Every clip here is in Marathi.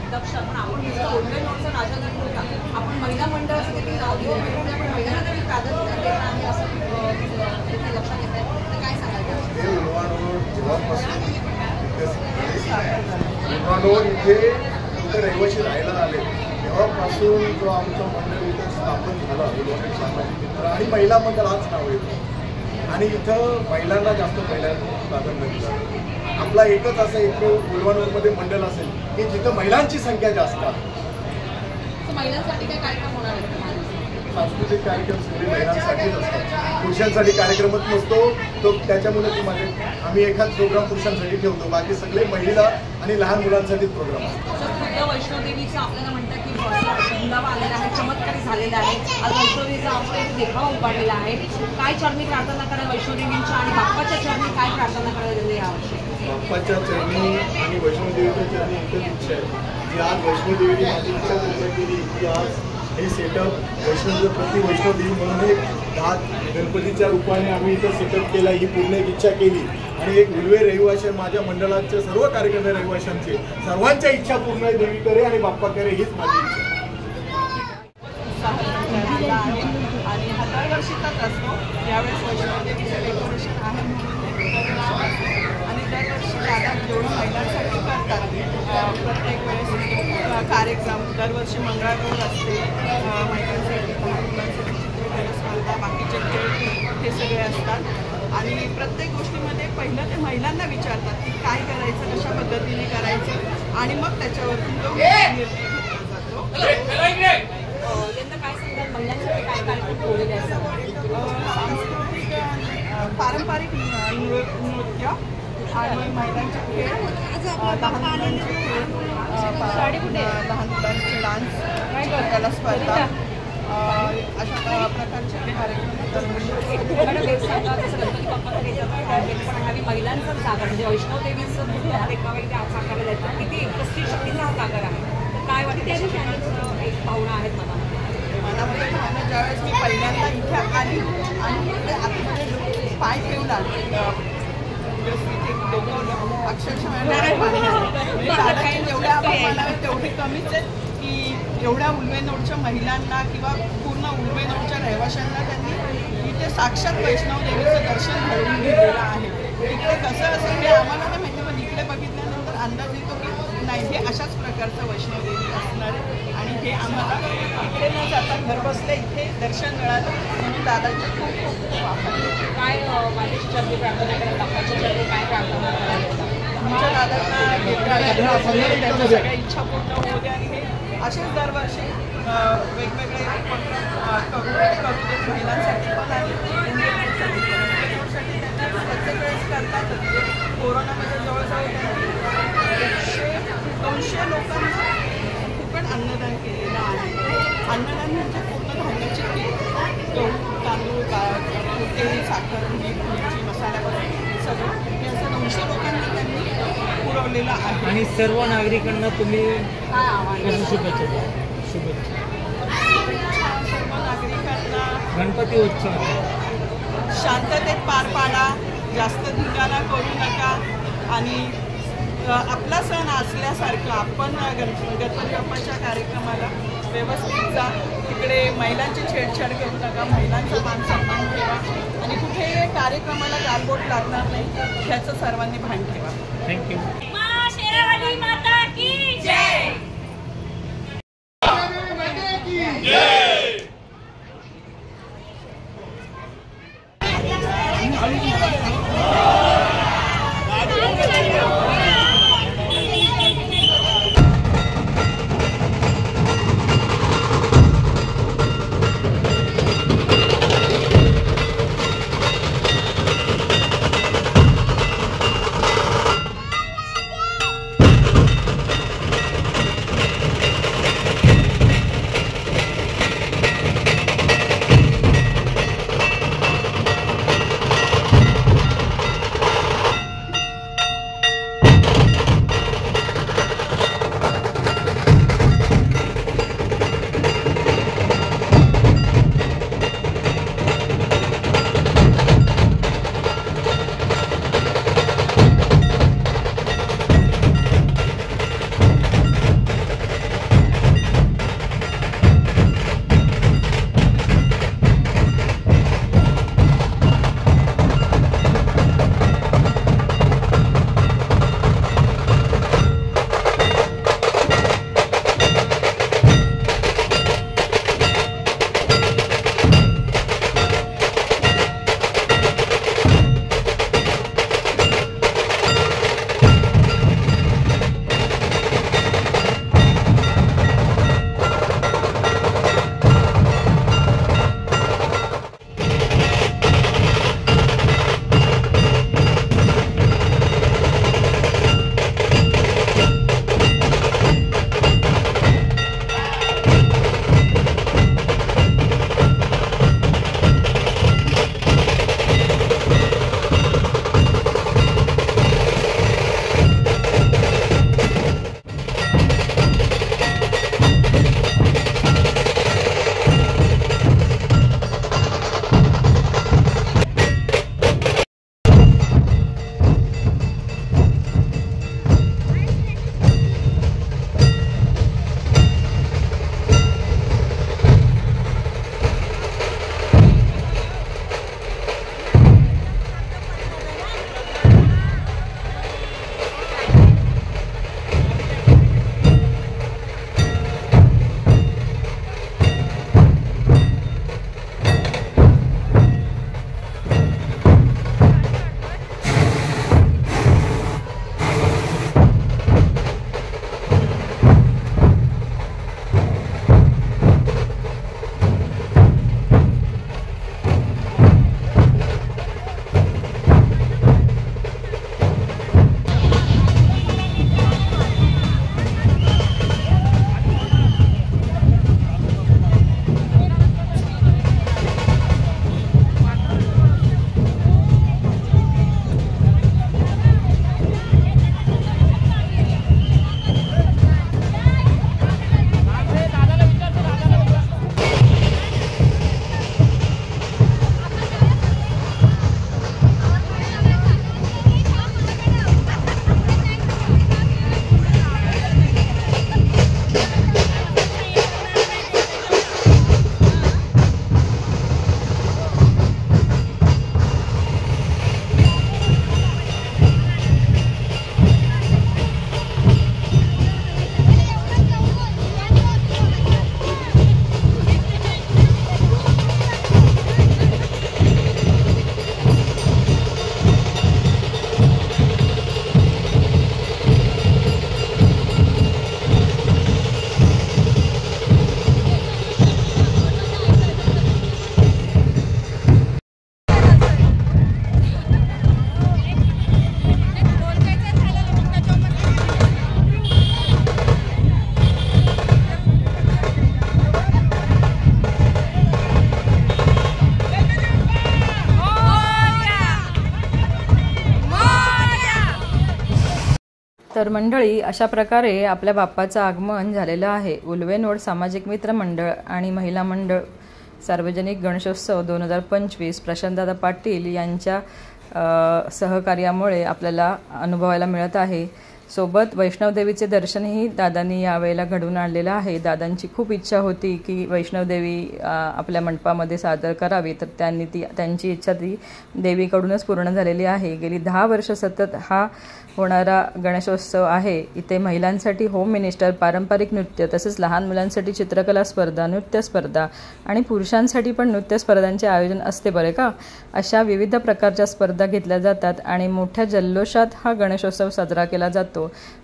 अध्यक्ष पण आपण गोल्डन नोटचं राजाला होता आपण महिला मंडळाचं देखील नाव दिलं म्हणजे आपण महिलांना देखील प्राधान्य देणं आहे असं देखील लक्षात येत आहे तर काय सांगायचं इथे रहिवाशी राहायला आले तेव्हापासून जो आमचं मंडळ इथं स्थापन झालं सामाजिक मित्र आणि महिला मंडळ हाच नाव येतं आणि इथं महिलांना जास्त प्राधान्य दिलं आपला एकच असं एक बुलढाणामध्ये मंडळ असेल की जिथं महिलांची संख्या जास्त आहे महिलांसाठी काय कार्यक्रम होणार आहे सांस्कृतिक कार्यक्रम सगळे महिलांसाठीच असतात पुरुषांसाठी कार्यक्रमच नसतो तो त्याच्यामुळे आम्ही एखाद प्रोग्राम पुरुषांसाठी ठेवतो बाकी सगळे महिला आणि लहान मुलांसाठीच प्रोग्राम असतो वैष्णोदेवीचं आपल्याला म्हणतात की मुलावा आलेला आहे चमत्कारी झालेला आहे आज वैष्णोदेवीचा आपण एक देखावा उभारलेला आहे काय चरणी प्रार्थना करा वैष्णोदेवींच्या आणि बाप्पाच्या चरणी काय प्रार्थना करायला यावर्षी बाप्पाच्या चरणी आणि वैष्णोदेवीच्या चरणी एकच इच्छा आहे की आज वैष्णोदेवीने माझी इच्छा पूर्ण केली की आज हे सेटअप वैष्णव प्रति वैष्णोदेवी म्हणून एक 10 गणपतीच्या रूपाने आम्ही इथं सेटअप केला ही पूर्ण एक इच्छा केली आणि एक उलवे रहिवासी माझ्या मंडळाच्या सर्व कार्यक्रम रहिवाशांचे सर्वांच्या इच्छा पूर्ण देवी करे आणि बाप्पा करे हीच माझी इच्छा आणि हा दरवर्षीचाच असतो यावेळेस वैष्णोदेवीचं डेकोरेशन आहे आणि दरवर्षी दादा जेवढं महिलांसाठी करतात प्रत्येक वेळेस कार्यक्रम दरवर्षी मंगळागौर असते महिलांसाठी स्पर्धा बाकीचे खेळ हे सगळे असतात आणि प्रत्येक गोष्टीमध्ये पहिलं ते महिलांना विचारतात की काय करायचं कशा पद्धतीने करायचं आणि मग त्याच्यावरती तो निर्णय घेतला जातो यंदा काय सांगाल महिलांसाठी काय कार्यक्रम ठेवलेले असतात सांस्कृतिक पारंपरिक नृत्य आणि महिलांचे खेळ लहान मुलांचे खेळ लहान मुलांचे डान्स कला स्पर्धा अशा प्रकारचे कार्यक्रम महिलांचा सागर म्हणजे वैष्णोदेवीचं साकारलेलं आहे किती शक्तीचा हा सागर आहे काय वाटतं एक भावना आहेत मनामध्ये भावना ज्यावेळेस मी पहिल्यांदा इथे आली आणि आतमध्ये पाय ठेवला अक्षरशः जेवढ्या आपण म्हणावे तेवढे कमीच आहेत की एवढ्या उल्वेनोडच्या महिलांना किंवा पूर्ण उल्वेनोडच्या रहिवाशांना त्यांनी इथे साक्षात वैष्णव देवीचं दर्शन घडवून दिलेलं आहे इकडे कसं असेल हे आम्हाला नाही माहिती पण इकडे बघितल्यानंतर अंदाज येतो की नाही हे अशाच प्रकारचं वैष्णव देवी असणार आहे आणि हे आम्हाला इकडे न जाता घर बसल्या इथे दर्शन मिळालं म्हणून दादाचे खूप खूप आभार काय माझ्याची चरणी प्रार्थना करायला बाप्पाच्या चरणी काय प्रार्थना करायला आमच्या दादांना त्यांच्या सगळ्या इच्छा पूर्ण होऊ द्या आणि हे असेच दरवर्षी वेगवेगळे उपक्रम करू देत महिलांसाठी पण आणि इंडियनसाठी त्यांना प्रत्येक वेळेस करतात कोरोनामध्ये जवळजवळ त्यांनी 100-200 लोकांना फुकट अन्नदान केलेलं आहे अन्नदान म्हणजे पूर्ण धान्याची गहू तांदूळ तेल साखर मीठ मिरची मसाल्यापासून सगळं हे असं 200 लोकांना त्यांनी पुरवलेलं आहे आणि सर्व नागरिकांना तुम्ही शुभेच्छा सर्व नागरिकांना गणपती उत्सव शांततेत पार पाडा जास्त धिंगाणा करू नका आणि आपला सण असल्यासारखं आपण गणपती बाप्पाच्या कार्यक्रमाला व्यवस्थित जा तिकडे महिलांची छेडछाड करू नका महिलांचा मान सन्मान ठेवा आणि कुठे कार्यक्रमाला गालबोट लागणार नाही ह्याचं सर्वांनी भान ठेवा थँक्यू माता की जय तर मंडळी, अशा प्रकारे आपल्या बाप्पाचं आगमन झालेलं आहे. उल्वेनोड सामाजिक मित्र मंडळ आणि महिला मंडळ सार्वजनिक गणेशोत्सव 2025 प्रशांतदादा पाटील यांच्या सहकार्यामुळे आपल्याला अनुभवायला मिळत आहे. सोबत वैष्णवदेवीचे दर्शनही दादांनी यावेळेला घडवून आणलेलं आहे. दादांची खूप इच्छा होती की वैष्णवदेवी आपल्या मंडपामध्ये सादर करावी, तर त्यांची इच्छा ती देवीकडूनच पूर्ण झालेली आहे. गेली 10 वर्ष सतत हा होणारा गणेशोत्सव आहे. इथे महिलांसाठी होम मिनिस्टर, पारंपरिक नृत्य, तसेच लहान मुलांसाठी चित्रकला स्पर्धा, नृत्य स्पर्धा आणि पुरुषांसाठी पण नृत्य स्पर्धांचे आयोजन असते बरे का. अशा विविध प्रकारच्या स्पर्धा घेतल्या जातात आणि मोठ्या जल्लोषात हा गणेशोत्सव साजरा केला जातो.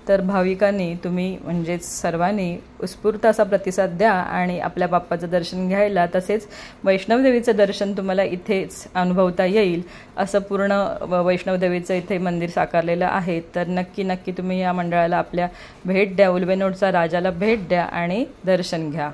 तर भाविकांनी, तुम्ही म्हणजेच सर्वांनी उत्स्फूर्त असा प्रतिसाद द्या आणि आपल्या बाप्पाचं दर्शन घ्यायला, तसेच वैष्णवदेवीचं दर्शन तुम्हाला इथेच अनुभवता येईल असं पूर्ण वैष्णवदेवीचं इथे मंदिर साकारलेलं आहे. तर नक्की तुम्ही या मंडळाला आपल्या भेट द्या, उल्वेनोडचा राजाला भेट द्या आणि दर्शन घ्या.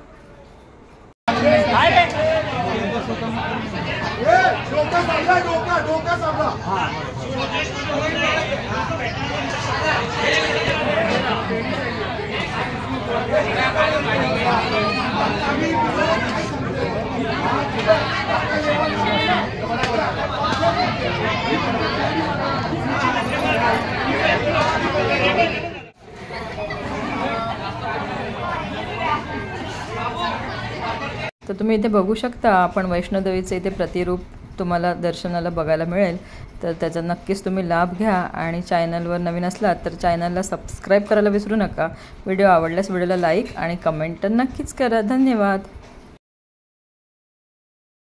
तर तुम्ही इथे बघू शकता, आपण वैष्णवदेवीचे इथे प्रतिरूप तुम्हाला दर्शनाला बघायला मिळेल. तर त्याचा नक्कीच तुम्ही लाभ घ्या आणि चॅनलवर नवीन असलात तर चॅनलला सबस्क्राईब करायला विसरू नका. व्हिडिओ आवडल्यास व्हिडिओला लाईक आणि कमेंट तर नक्कीच करा. धन्यवाद.